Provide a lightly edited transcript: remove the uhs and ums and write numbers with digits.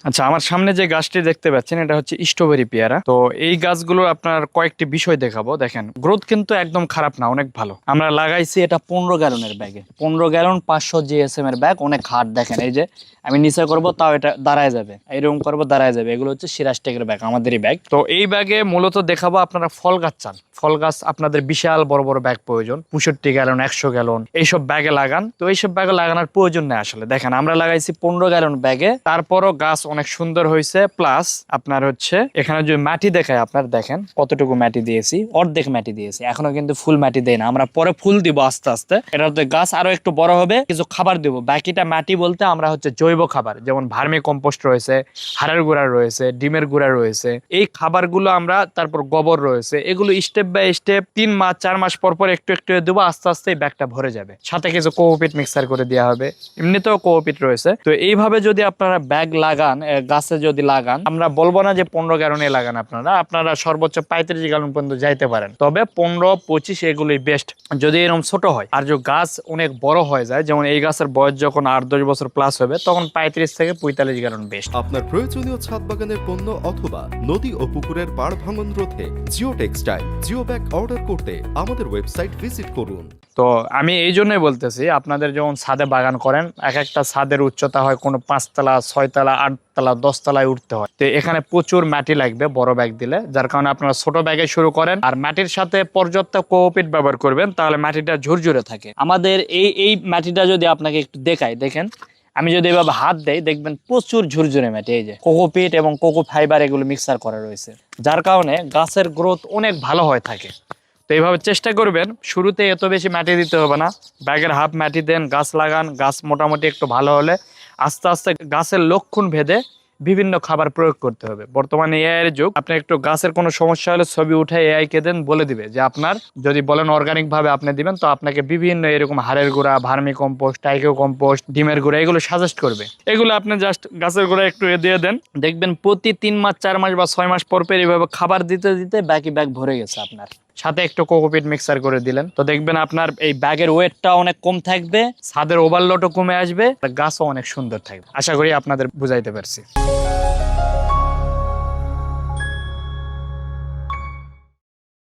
আচ্ছা, আমার সামনে যে গাছটি দেখতে পাচ্ছেন এটা হচ্ছে স্ট্রবেরি পেয়ারা। তো এই গাছগুলো আপনার কয়েকটি বিষয় দেখাবো। দেখেন, গ্রোথ কিন্তু একদম খারাপ না, অনেক ভালো। আমরা লাগাইছি এটা 15 গ্যালনের ব্যাগে, 15 গ্যালন 500 জিএসএম এর ব্যাগ, অনেক হার্ড। দেখেন এই যে আমি নিচে করব তাও এটা দাঁড়ায় যাবে, এইরকম করবো দাঁড়ায় যাবে। এগুলো হচ্ছে সিরাজটেকের ব্যাগ, আমাদেরই ব্যাগ। তো এই ব্যাগে মূলত দেখাবো আপনারা ফল গাছ চান, ফল গাছ আপনাদের বিশাল বড় বড় ব্যাগ প্রয়োজন, 65 গ্যালন 100 গ্যালন এইসব ব্যাগে লাগান। তো এইসব ব্যাগে লাগানোর প্রয়োজন নেই আসলে। দেখেন আমরা লাগাইছি 15 গ্যালন ব্যাগে, তারপরও গাছ অনেক সুন্দর হয়েছে। প্লাস আপনার হচ্ছে এখানে যে মাটি দেখায়, আপনার দেখেন কতটুকু মাটি দিয়েছি, অর্ধেক মাটি দিয়েছি, এখনো কিন্তু ফুল মাটি দেয় না। আমরা পরে ফুল দিব আস্তে আস্তে, এটাতে গাছ আরো একটু বড় হবে, কিছু খাবার দিব। বাকিটা মাটি বলতে আমরা হচ্ছে জৈব খাবার, যেমন ভার্মি কম্পোস্ট রয়েছে, হাড়ের গুঁড়া রয়েছে, ডিমের গুঁড়া রয়েছে, এই খাবারগুলো আমরা, তারপর গোবর রয়েছে, এগুলো স্টেপ বাই স্টেপ 3 মাস 4 মাস পর পর একটু একটু দেবো, আস্তে আস্তে এই ব্যাগটা ভরে যাবে। সাথে কিছু কোকোপিট মিক্সার করে দেওয়া হবে, এমনিতেও কোকোপিট রয়েছে। তো এইভাবে যদি আপনারা ব্যাগ লাগান, গাছে যদি লাগান, আমরা বলবো না যে 15 গ্যালনে লাগান, আপনারা সর্বোচ্চ 35 গ্যালন পর্যন্ত যাইতে পারেন। তবে 15-25 এগুলোই বেস্ট যদি এরকম ছোট হয়। আর যদি গাছ অনেক বড় হয়ে যায়, যেমন এই গাছের বয়স যখন 8-10 বছর প্লাস হবে, তখন 35 থেকে 45 গ্যালন বেস্ট। আপনার প্রয়োজনীয় ছাদ বাগানের পণ্য অথবা নদী ও পুকুরের পাড় ভাঙন রোধে geo textile geo bag order করতে আমাদের ওয়েবসাইট ভিজিট করুন। তো আমি এই জন্যই বলতেছি, আপনাদের যখন ছাদে বাগান করেন, এক একটা ছাদের উচ্চতা হয় কোনো 5 তলা 6 তলা 8 তলা 10 তলায় উঠতে হয়। তো এখানে প্রচুর মাটি লাগবে বড় ব্যাগ দিলে, যার কারণে আপনারা ছোট ব্যাগে শুরু করেন। আর মাটির সাথে পর্যাপ্ত কোকোপিট ব্যবহার করবেন, তাহলে মাটিটা ঝুরঝুরে থাকে। আমাদের এই মাটিটা যদি আপনাকে একটু দেখাই, দেখেন আমি যদি এভাবে হাত দেই, দেখবেন প্রচুর ঝুরঝুরে মাটি। এই যে কোকোপিট এবং কোকো ফাইবার এগুলো মিক্সার করা রয়েছে, যার কারণে গাছের গ্রোথ অনেক ভালো হয়ে থাকে। তো এইভাবে চেষ্টা করবেন, শুরুতে এত বেশি মাটি দিতে হবে না, ব্যাগের হাফ মাটি দেন, গাছ লাগান। গাছ মোটামুটি একটু ভালো হলে আস্তে আস্তে গাছের লক্ষণ ভেদে বিভিন্ন খাবার প্রয়োগ করতে হবে। বর্তমানে এআই এর যুগ, আপনি একটু গাছের কোনো সমস্যা হলে ছবি উঠে এআই কে দেন, বলে দিবে যে আপনার, যদি বলেন অর্গানিক ভাবে আপনি দিবেন, তো আপনাকে বিভিন্ন এরকম হাড়ের গুঁড়া, ভার্মি কম্পোস্ট, টাইকো কম্পোস্ট, ডিমের গুঁড়া এগুলো সাজেস্ট করবে। এগুলো আপনি জাস্ট গাছের গোড়া একটু দিয়ে দেন, দেখবেন প্রতি 3 মাস 4 মাস বা 6 মাস পর পর এইভাবে খাবার দিতে দিতে বাকি ব্যাগ ভরে গেছে আপনার। সাথে একটু কোকোপিট মিক্সার করে দিলেন, তো দেখবেন আপনার এই ব্যাগের ওয়েটটা অনেক কম থাকবে, ছাদের ওভারলোডও কমে আসবে, গাছও অনেক সুন্দর থাকবে। আশা করি আপনাদের বুঝাইতে পারছি।